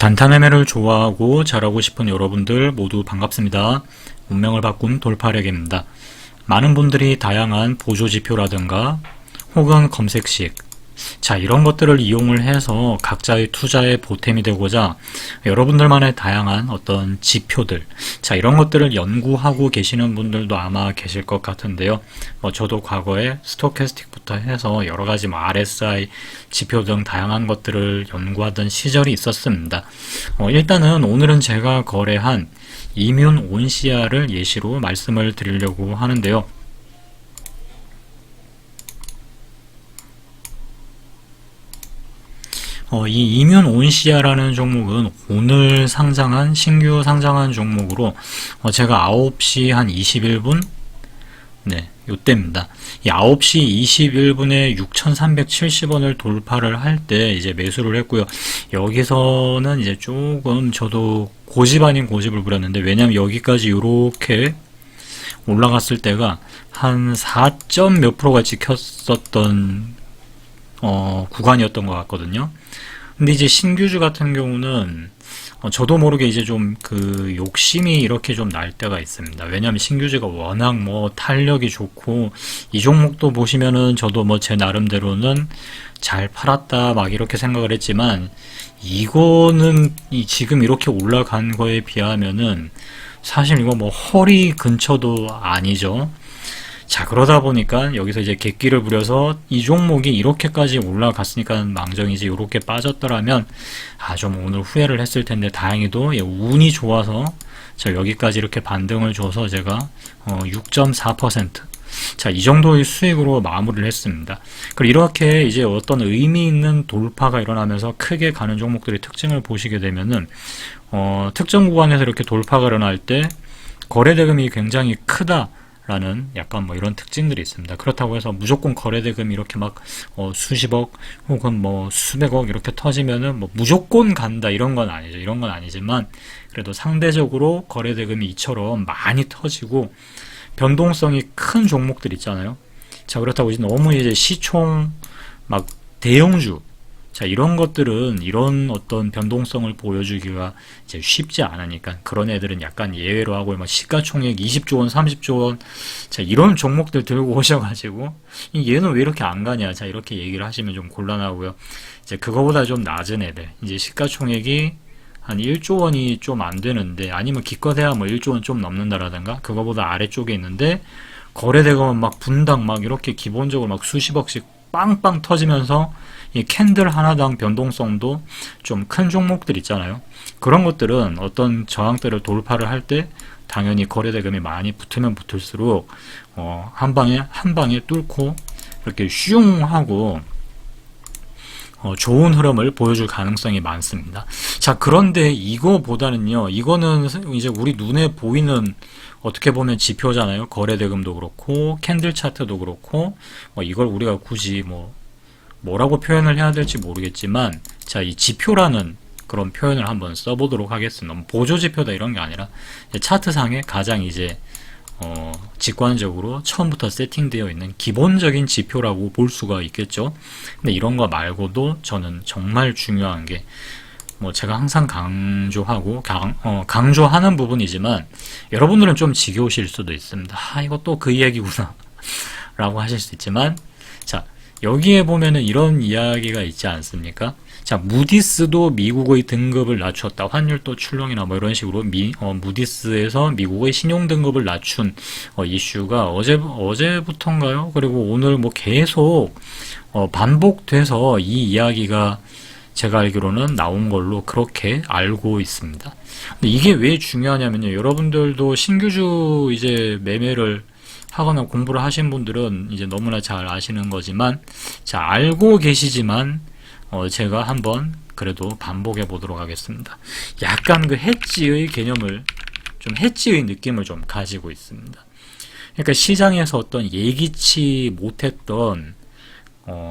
단타 매매를 좋아하고 잘하고 싶은 여러분들 모두 반갑습니다. 운명을 바꾼 돌파력입니다. 많은 분들이 다양한 보조지표라든가 혹은 검색식, 이런 것들을 이용을 해서 각자의 투자에 보탬이 되고자 여러분들만의 다양한 어떤 지표들, 이런 것들을 연구하고 계시는 분들도 아마 계실 것 같은데요. 저도 과거에 스토캐스틱부터 해서 여러 가지 RSI 지표 등 다양한 것들을 연구하던 시절이 있었습니다. 일단은 오늘은 제가 거래한 이뮨 온시아를 예시로 말씀을 드리려고 하는데요. 이 이뮨 온시아라는 종목은 오늘 신규 상장한 종목으로 제가 9시 한 21분 요때입니다. 이 9시 21분에 6,370원을 돌파를 할 때 이제 매수를 했고요. 여기서는 이제 조금 저도 고집 아닌 고집을 부렸는데, 왜냐면 여기까지 이렇게 올라갔을 때가 한 4점 몇 프로가 찍혔었던 구간이었던 것 같거든요. 근데 이제 신규주 같은 경우는 저도 모르게 이제 좀 그 욕심이 이렇게 좀 날 때가 있습니다. 왜냐하면 신규주가 워낙 탄력이 좋고, 이 종목도 보시면은 저도 제 나름대로는 잘 팔았다 막 이렇게 생각을 했지만, 이거는 지금 이렇게 올라간 거에 비하면은 사실 이거 허리 근처도 아니죠. 그러다 보니까 여기서 이제 객기를 부려서 이 종목이 이렇게까지 올라갔으니까 망정이지, 이렇게 빠졌더라면 좀 오늘 후회를 했을 텐데, 다행히도 운이 좋아서 여기까지 이렇게 반등을 줘서 제가 6.4%, 이 정도의 수익으로 마무리를 했습니다. 그리고 이렇게 이제 어떤 의미 있는 돌파가 일어나면서 크게 가는 종목들의 특징을 보시게 되면은 특정 구간에서 이렇게 돌파가 일어날 때 거래대금이 굉장히 크다 라는 약간 이런 특징들이 있습니다. 그렇다고 해서 무조건 거래대금이 이렇게 수십억 혹은 수백억 이렇게 터지면은 무조건 간다 이런 건 아니죠. 이런 건 아니지만 그래도 상대적으로 거래대금이 이처럼 많이 터지고 변동성이 큰 종목들 있잖아요. 그렇다고 이제 너무 이제 시총 대형주, 이런 것들은 이런 어떤 변동성을 보여주기가 이제 쉽지 않으니까 그런 애들은 약간 예외로 하고, 시가총액 20조 원, 30조 원, 이런 종목들 들고 오셔가지고 얘는 왜 이렇게 안 가냐, 이렇게 얘기를 하시면 좀 곤란하고요. 이제 그거보다 좀 낮은 애들, 이제 시가총액이 한 1조 원이 좀 안 되는데, 아니면 기껏해야 1조 원 좀 넘는다라든가, 그거보다 아래쪽에 있는데 거래대금은 분당 이렇게 기본적으로 수십억씩 빵빵 터지면서 이 캔들 하나당 변동성도 좀 큰 종목들 있잖아요. 그런 것들은 어떤 저항대를 돌파를 할 때 당연히 거래대금이 많이 붙으면 붙을수록 한 방에 뚫고 이렇게 슝 하고 좋은 흐름을 보여줄 가능성이 많습니다. 그런데 이거보다는요, 이거는 이제 우리 눈에 보이는 어떻게 보면 지표잖아요. 거래대금도 그렇고 캔들 차트도 그렇고, 이걸 우리가 굳이 뭐라고 표현을 해야 될지 모르겠지만, 이 지표라는 그런 표현을 한번 써보도록 하겠습니다. 보조지표다 이런 게 아니라 차트상에 가장 이제 직관적으로 처음부터 세팅되어 있는 기본적인 지표라고 볼 수가 있겠죠. 근데 이런 거 말고도 저는 정말 중요한 게 제가 항상 강조하는 부분이지만 여러분들은 좀 지겨우실 수도 있습니다. 이거 또 그 이야기구나 라고 하실 수 있지만, 여기에 보면은 이런 이야기가 있지 않습니까? 무디스도 미국의 등급을 낮췄다. 환율도 출렁이나 이런 식으로 무디스에서 미국의 신용 등급을 낮춘 이슈가 어제부터인가요? 그리고 오늘 계속 반복돼서 이 이야기가 제가 알기로는 나온 걸로 그렇게 알고 있습니다. 근데 이게 왜 중요하냐면요. 여러분들도 신규주 이제 매매를 하거나 공부를 하신 분들은 이제 너무나 잘 아시는 거지만, 알고 계시지만 제가 한번 그래도 반복해 보도록 하겠습니다. 약간 그 해지의 개념을 해지의 느낌을 좀 가지고 있습니다. 그러니까 시장에서 어떤 예기치 못했던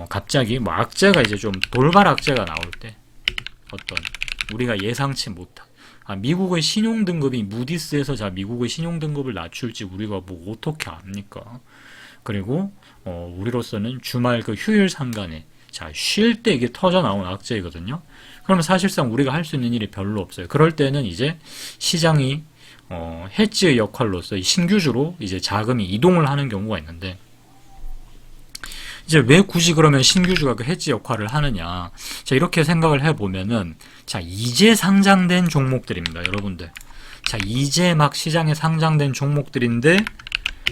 갑자기 악재가 이제 좀 돌발 악재가 나올 때, 어떤 우리가 예상치 못한 미국의 신용등급이 무디스에서 미국의 신용등급을 낮출지 우리가 어떻게 압니까? 그리고 우리로서는 주말 그 휴일 상간에 자, 쉴 때 이게 터져 나온 악재이거든요. 그러면 사실상 우리가 할 수 있는 일이 별로 없어요. 그럴 때는 이제 시장이 헤지의 역할로서 이 신규주로 이제 자금이 이동을 하는 경우가 있는데, 이제 왜 굳이 그러면 신규주가 그 헤지 역할을 하느냐? 자, 이렇게 생각을 해보면은, 자, 이제 상장된 종목들입니다, 여러분들. 자, 이제 막 시장에 상장된 종목들인데,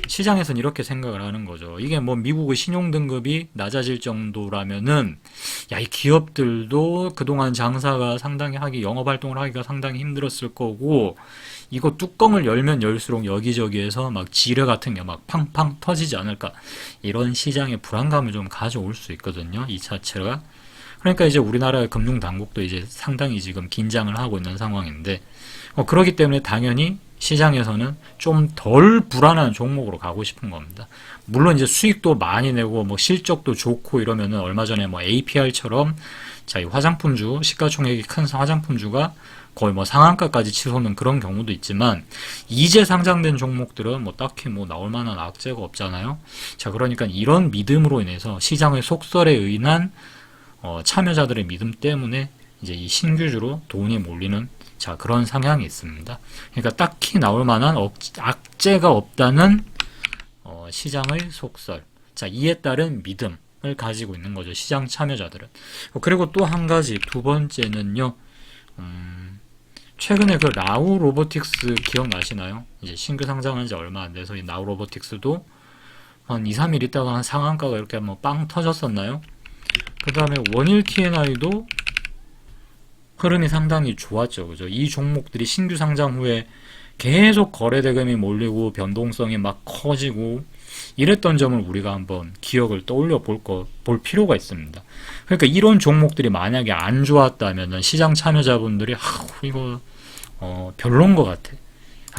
시장에서는 이렇게 생각을 하는 거죠. 이게 뭐 미국의 신용등급이 낮아질 정도라면은, 야, 이 기업들도 그동안 장사가 상당히 영업활동을 하기가 상당히 힘들었을 거고, 이거 뚜껑을 열면 열수록 여기저기에서 막 지뢰 같은 게 막 팡팡 터지지 않을까. 이런 시장의 불안감을 좀 가져올 수 있거든요, 이 자체가. 그러니까 이제 우리나라의 금융당국도 이제 상당히 지금 긴장을 하고 있는 상황인데, 그렇기 때문에 당연히 시장에서는 좀 덜 불안한 종목으로 가고 싶은 겁니다. 물론 이제 수익도 많이 내고 뭐 실적도 좋고 이러면은 얼마 전에 뭐 APR처럼 자, 이 화장품주, 시가총액이 큰 화장품주가 거의 뭐 상한가까지 치솟는 그런 경우도 있지만, 이제 상장된 종목들은 뭐 딱히 뭐 나올 만한 악재가 없잖아요. 자, 그러니까 이런 믿음으로 인해서 시장의 속설에 의한 참여자들의 믿음 때문에 이제 이 신규주로 돈이 몰리는, 자, 그런 상향이 있습니다. 그러니까 딱히 나올 만한 악재가 없다는 시장의 속설. 자, 이에 따른 믿음을 가지고 있는 거죠, 시장 참여자들은. 그리고 또 한 가지, 두 번째는요. 최근에 그 나우 로보틱스 기억나시나요? 이제 신규 상장한 지 얼마 안 돼서 이 나우 로보틱스도 한 2, 3일 있다가 한 상한가가 이렇게 한번 빵 터졌었나요? 그 다음에 원일 TNI도 흐름이 상당히 좋았죠. 그죠? 이 종목들이 신규 상장 후에 계속 거래 대금이 몰리고 변동성이 막 커지고 이랬던 점을 우리가 한번 기억을 떠올려 볼 필요가 있습니다. 그러니까 이런 종목들이 만약에 안 좋았다면 시장 참여자분들이 이거 별론 것 같아.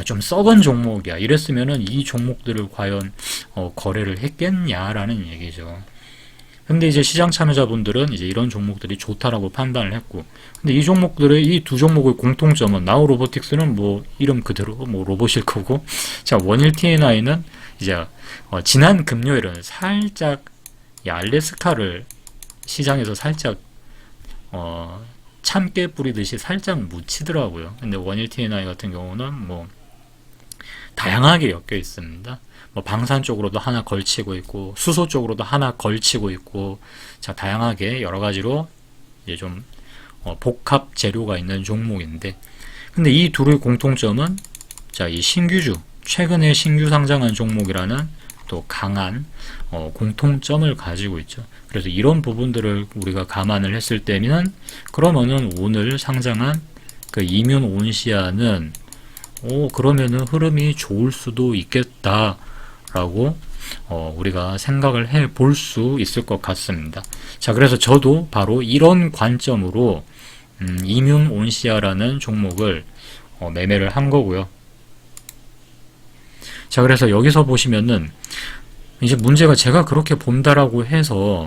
좀 썩은 종목이야. 이랬으면은 이 종목들을 과연 거래를 했겠냐라는 얘기죠. 근데 이제 시장 참여자분들은 이제 이런 종목들이 좋다라고 판단을 했고, 근데 이 종목들의 이 두 종목의 공통점은, 나우 로보틱스는 뭐 이름 그대로 뭐 로봇일 거고, 자, 원일 TNI는 이제 지난 금요일은 살짝 알래스카를 시장에서 살짝 참깨 뿌리듯이 살짝 묻히더라고요. 근데 원일 TNI 같은 경우는 뭐 다양하게 엮여 있습니다. 뭐 방산 쪽으로도 하나 걸치고 있고, 수소 쪽으로도 하나 걸치고 있고, 자, 다양하게 여러 가지로 이제 좀 복합 재료가 있는 종목인데, 근데 이 둘의 공통점은, 자, 이 신규주, 최근에 신규 상장한 종목이라는 또 강한 공통점을 가지고 있죠. 그래서 이런 부분들을 우리가 감안을 했을 때는, 그러면은 오늘 상장한 그 이뮨 온시아는 그러면은 흐름이 좋을 수도 있겠다 라고 우리가 생각을 해 볼 수 있을 것 같습니다. 자, 그래서 저도 바로 이런 관점으로 이뮨 온시아라는 종목을 매매를 한 거고요. 자, 그래서 여기서 보시면은 이제 문제가, 제가 그렇게 본다라고 해서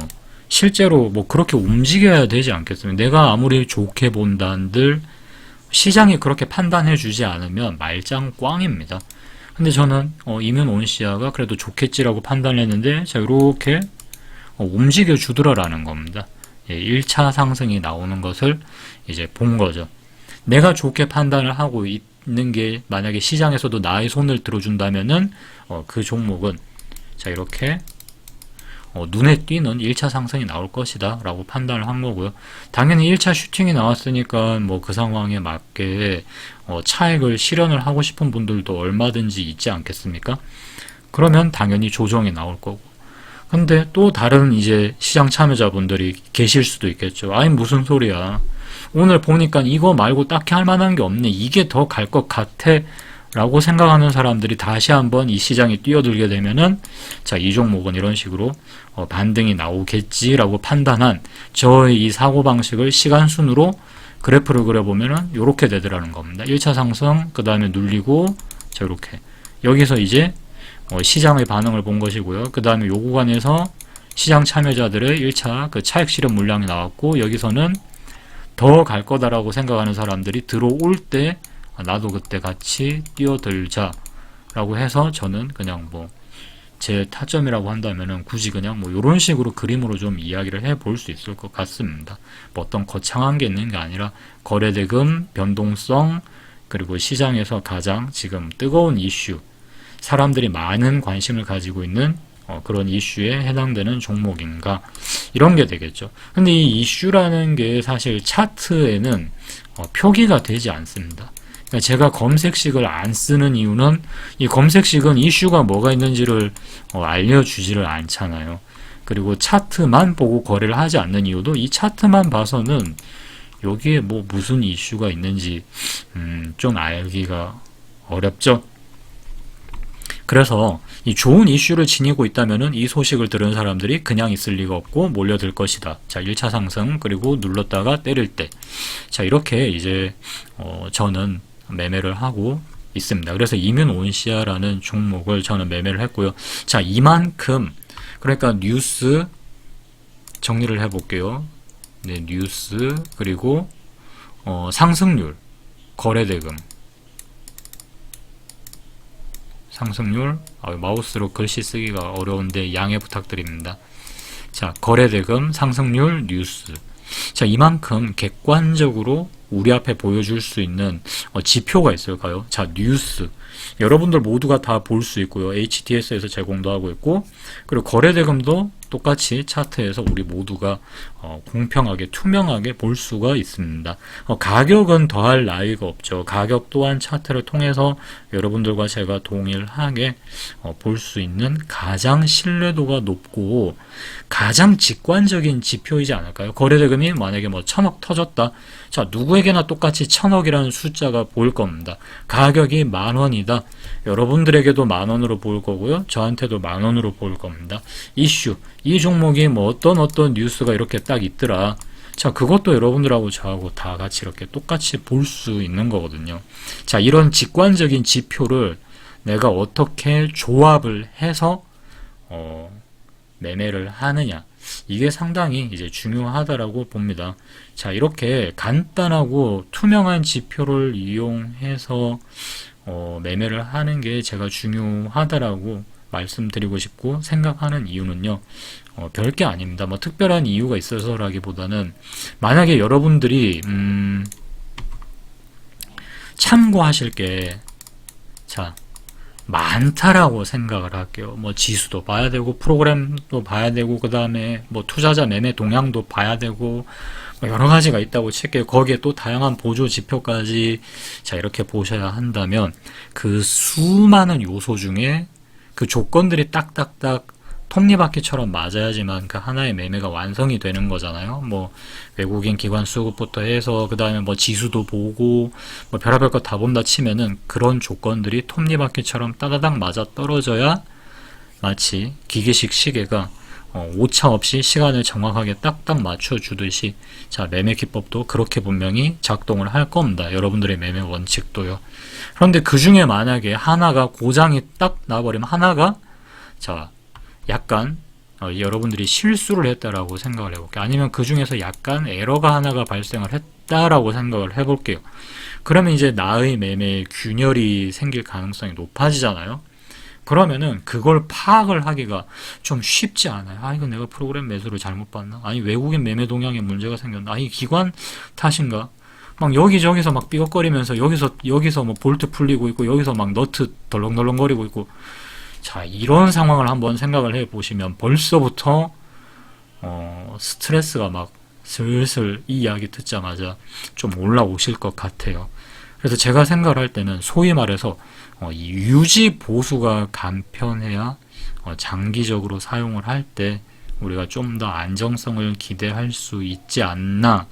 실제로 뭐 그렇게 움직여야 되지 않겠습니까? 내가 아무리 좋게 본다는들 시장이 그렇게 판단해 주지 않으면 말짱 꽝입니다. 근데 저는 이뮨 온시아가 그래도 좋겠지라고 판단했는데, 자, 이렇게 움직여 주더라라는 겁니다. 1차 상승이 나오는 것을 이제 본 거죠. 내가 좋게 판단을 하고 있는 게 만약에 시장에서도 나의 손을 들어준다면은 그 종목은, 자, 이렇게 눈에 띄는 1차 상승이 나올 것이다 라고 판단을 한 거고요. 당연히 1차 슈팅이 나왔으니까 뭐 그 상황에 맞게 차익을 실현을 하고 싶은 분들도 얼마든지 있지 않겠습니까? 그러면 당연히 조정이 나올 거고. 근데 또 다른 이제 시장 참여자분들이 계실 수도 있겠죠. 아니, 무슨 소리야. 오늘 보니까 이거 말고 딱히 할 만한 게 없네. 이게 더 갈 것 같아. 라고 생각하는 사람들이 다시 한번 이 시장에 뛰어들게 되면은, 자, 이 종목은 이런 식으로 반등이 나오겠지라고 판단한 저의 이 사고방식을 시간순으로 그래프를 그려보면은 요렇게 되더라는 겁니다. 1차 상승, 그 다음에 눌리고, 자, 요렇게. 여기서 이제 시장의 반응을 본 것이고요. 그 다음에 요 구간에서 시장 참여자들의 1차 그 차익 실현 물량이 나왔고, 여기서는 더 갈 거다라고 생각하는 사람들이 들어올 때, 나도 그때 같이 뛰어들자 라고 해서 저는 그냥 뭐 제 타점이라고 한다면은 굳이 그냥 뭐 이런 식으로 그림으로 좀 이야기를 해볼 수 있을 것 같습니다. 뭐 어떤 거창한 게 있는 게 아니라 거래대금, 변동성, 그리고 시장에서 가장 지금 뜨거운 이슈, 사람들이 많은 관심을 가지고 있는 그런 이슈에 해당되는 종목인가, 이런 게 되겠죠. 근데 이 이슈라는 게 사실 차트에는 표기가 되지 않습니다. 그러니까 제가 검색식을 안 쓰는 이유는, 이 검색식은 이슈가 뭐가 있는지를 알려주지를 않잖아요. 그리고 차트만 보고 거래를 하지 않는 이유도, 이 차트만 봐서는 여기에 뭐 무슨 이슈가 있는지 좀 알기가 어렵죠. 그래서 이 좋은 이슈를 지니고 있다면은 이 소식을 들은 사람들이 그냥 있을 리가 없고 몰려들 것이다. 자, 1차 상승, 그리고 눌렀다가 때릴 때. 자, 이렇게 이제 저는 매매를 하고 있습니다. 그래서 이뮨온시아라는 종목을 저는 매매를 했고요. 자, 이만큼, 그러니까 뉴스 정리를 해볼게요. 네, 뉴스, 그리고 상승률, 거래대금, 상승률, 마우스로 글씨 쓰기가 어려운데 양해 부탁드립니다. 자, 거래대금, 상승률, 뉴스. 자, 이만큼 객관적으로 우리 앞에 보여줄 수 있는 지표가 있을까요? 자, 뉴스. 여러분들 모두가 다 볼 수 있고요. HTS에서 제공도 하고 있고, 그리고 거래대금도 똑같이 차트에서 우리 모두가 공평하게 투명하게 볼 수가 있습니다. 가격은 더할 나위가 없죠. 가격 또한 차트를 통해서 여러분들과 제가 동일하게 볼 수 있는 가장 신뢰도가 높고 가장 직관적인 지표이지 않을까요? 거래대금이 만약에 뭐 1000억 터졌다. 자, 누구에게나 똑같이 1000억이라는 숫자가 보일 겁니다. 가격이 10,000원이다. 여러분들에게도 10,000원으로 보일 거고요. 저한테도 10,000원으로 보일 겁니다. 이슈, 이 종목이 뭐 어떤 뉴스가 이렇게 딱 있더라. 자, 그것도 여러분들하고 저하고 다 같이 이렇게 똑같이 볼 수 있는 거거든요. 자, 이런 직관적인 지표를 내가 어떻게 조합을 해서 매매를 하느냐, 이게 상당히 이제 중요하다라고 봅니다. 자, 이렇게 간단하고 투명한 지표를 이용해서 매매를 하는 게 제가 중요하다라고 말씀드리고 싶고, 생각하는 이유는요, 별게 아닙니다. 뭐 특별한 이유가 있어서라기보다는, 만약에 여러분들이 참고하실 게, 자, 많다라고 생각을 할게요. 뭐 지수도 봐야 되고, 프로그램도 봐야 되고, 그 다음에 뭐 투자자 매매 동향도 봐야 되고, 뭐 여러 가지가 있다고 칠게요. 거기에 또 다양한 보조 지표까지, 자, 이렇게 보셔야 한다면, 그 수많은 요소 중에 그 조건들이 딱딱딱 톱니바퀴처럼 맞아야지만 그 하나의 매매가 완성이 되는 거잖아요. 뭐 외국인 기관 수급부터 해서 그 다음에 뭐 지수도 보고 뭐 별의별 거 다 본다 치면은 그런 조건들이 톱니바퀴처럼 따다닥 맞아 떨어져야 마치 기계식 시계가 오차 없이 시간을 정확하게 딱딱 맞춰주듯이, 자, 매매 기법도 그렇게 분명히 작동을 할 겁니다. 여러분들의 매매 원칙도요. 그런데 그 중에 만약에 하나가 고장이 딱 나버리면, 하나가, 자, 약간 여러분들이 실수를 했다라고 생각을 해볼게요. 아니면 그 중에서 약간 에러가 하나가 발생을 했다라고 생각을 해볼게요. 그러면 이제 나의 매매에 균열이 생길 가능성이 높아지잖아요. 그러면은 그걸 파악을 하기가 좀 쉽지 않아요. 아, 이거 내가 프로그램 매수를 잘못 봤나? 아니, 외국인 매매 동향에 문제가 생겼나? 아니, 기관 탓인가? 막 여기저기서 막 삐걱거리면서 여기서 뭐 볼트 풀리고 있고, 여기서 막 너트 덜렁덜렁거리고 있고. 자, 이런 상황을 한번 생각을 해 보시면 벌써부터 스트레스가 막 슬슬 이 이야기 듣자마자 좀 올라오실 것 같아요. 그래서 제가 생각을 할 때는 소위 말해서 이 유지 보수가 간편해야 장기적으로 사용을 할 때 우리가 좀 더 안정성을 기대할 수 있지 않나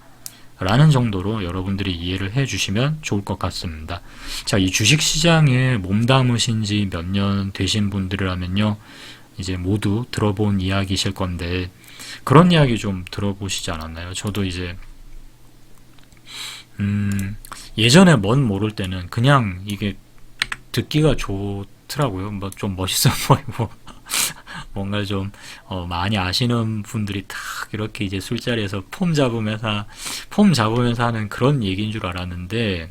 라는 정도로 여러분들이 이해를 해주시면 좋을 것 같습니다. 자, 이 주식시장에 몸담으신 지 몇 년 되신 분들이라면요, 이제 모두 들어본 이야기실 건데, 그런 이야기 좀 들어보시지 않았나요? 저도 이제 예전에 뭔 모를 때는 그냥 이게 듣기가 좋더라고요. 뭐 좀 멋있어 보이고 뭔가 좀 많이 아시는 분들이 딱 이렇게 이제 술자리에서 폼 잡으면서 하는 그런 얘기인 줄 알았는데,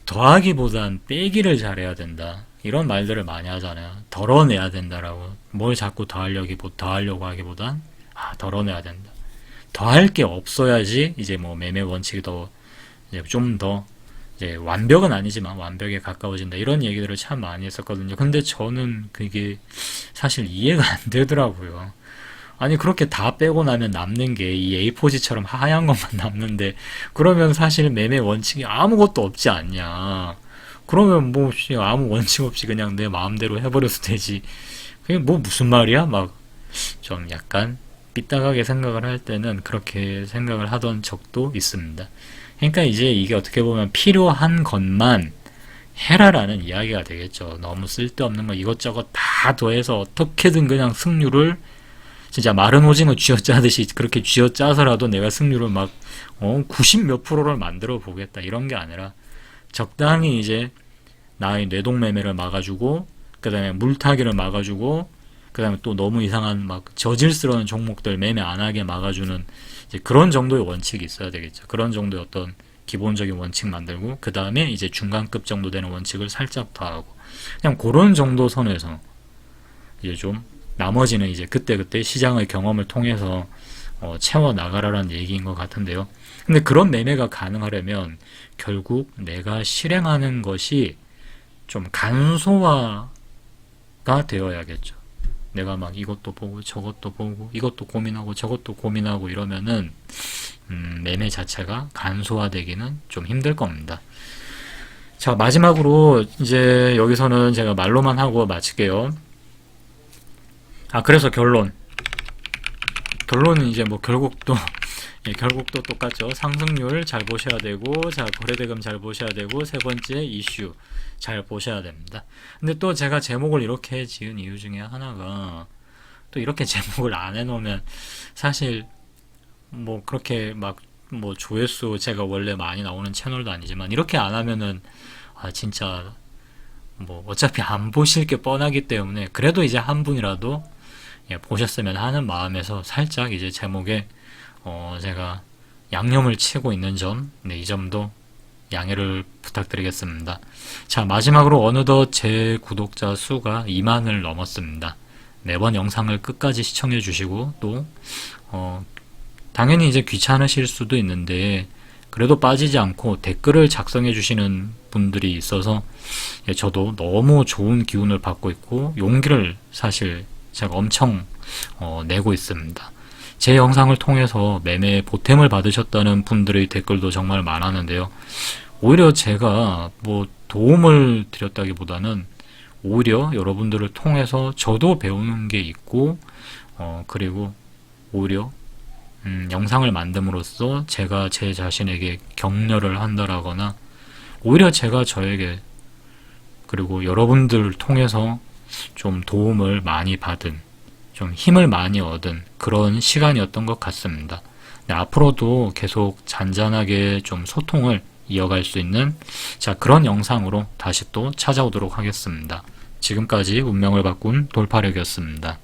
더하기보단 빼기를 잘해야 된다. 이런 말들을 많이 하잖아요. 덜어내야 된다라고. 뭘 자꾸 더하려고 하기보단, 덜어내야 된다. 더할 게 없어야지, 이제 뭐 매매 원칙이 더, 이제 좀 더, 이제 완벽은 아니지만 완벽에 가까워진다. 이런 얘기들을 참 많이 했었거든요. 근데 저는 그게 사실 이해가 안 되더라고요. 아니, 그렇게 다 빼고 나면 남는 게 이 A4지처럼 하얀 것만 남는데, 그러면 사실 매매 원칙이 아무것도 없지 않냐. 그러면 뭐, 아무 원칙 없이 그냥 내 마음대로 해버려도 되지. 그게 뭐 무슨 말이야? 막, 좀 약간 삐딱하게 생각을 할 때는 그렇게 생각을 하던 적도 있습니다. 그러니까 이제 이게 어떻게 보면 필요한 것만 해라라는 이야기가 되겠죠. 너무 쓸데없는 거 이것저것 다 더해서 어떻게든 그냥 승률을 진짜 마른 오징어 쥐어짜듯이 그렇게 쥐어짜서라도 내가 승률을 막 90 몇 프로를 만들어 보겠다 이런 게 아니라 적당히 이제 나의 뇌동매매를 막아주고 그 다음에 물타기를 막아주고 그 다음에 또 너무 이상한 막 저질스러운 종목들 매매 안 하게 막아주는 이제 그런 정도의 원칙이 있어야 되겠죠. 그런 정도의 어떤 기본적인 원칙 만들고 그 다음에 이제 중간급 정도 되는 원칙을 살짝 더하고 그냥 그런 정도 선에서 이제 좀 나머지는 이제 그때그때 시장의 경험을 통해서 채워 나가라라는 얘기인 것 같은데요. 근데 그런 매매가 가능하려면 결국 내가 실행하는 것이 좀 간소화가 되어야겠죠. 내가 막 이것도 보고 저것도 보고 이것도 고민하고 저것도 고민하고 이러면은 매매 자체가 간소화되기는 좀 힘들 겁니다. 자, 마지막으로 이제 여기서는 제가 말로만 하고 마칠게요. 그래서 결론은 이제 뭐 결국 또 결국 또 똑같죠. 상승률 잘 보셔야 되고, 자, 거래대금 잘 보셔야 되고, 세 번째 이슈 잘 보셔야 됩니다. 근데 또 제가 제목을 이렇게 지은 이유 중에 하나가 또 이렇게 제목을 안 해놓으면 사실 뭐 그렇게 막 뭐 조회수 제가 원래 많이 나오는 채널도 아니지만 이렇게 안 하면은 진짜 뭐 어차피 안 보실 게 뻔하기 때문에 그래도 이제 한 분이라도 보셨으면 하는 마음에서 살짝 이제 제목에 제가 양념을 치고 있는 점, 이 점도 양해를 부탁드리겠습니다. 자, 마지막으로 어느덧 제 구독자 수가 2만을 넘었습니다. 매번 영상을 끝까지 시청해 주시고 또 당연히 이제 귀찮으실 수도 있는데 그래도 빠지지 않고 댓글을 작성해 주시는 분들이 있어서 저도 너무 좋은 기운을 받고 있고 용기를 사실 제가 엄청 내고 있습니다. 제 영상을 통해서 매매에 보탬을 받으셨다는 분들의 댓글도 정말 많았는데요. 오히려 제가 뭐 도움을 드렸다기보다는 오히려 여러분들을 통해서 저도 배우는 게 있고 그리고 오히려 영상을 만듦으로써 제가 제 자신에게 격려를 한다라거나 오히려 제가 저에게 그리고 여러분들을 통해서 좀 도움을 많이 받은 좀 힘을 많이 얻은 그런 시간이었던 것 같습니다. 네, 앞으로도 계속 잔잔하게 좀 소통을 이어갈 수 있는 그런 영상으로 다시 또 찾아오도록 하겠습니다. 지금까지 운명을 바꾼 돌파력이었습니다.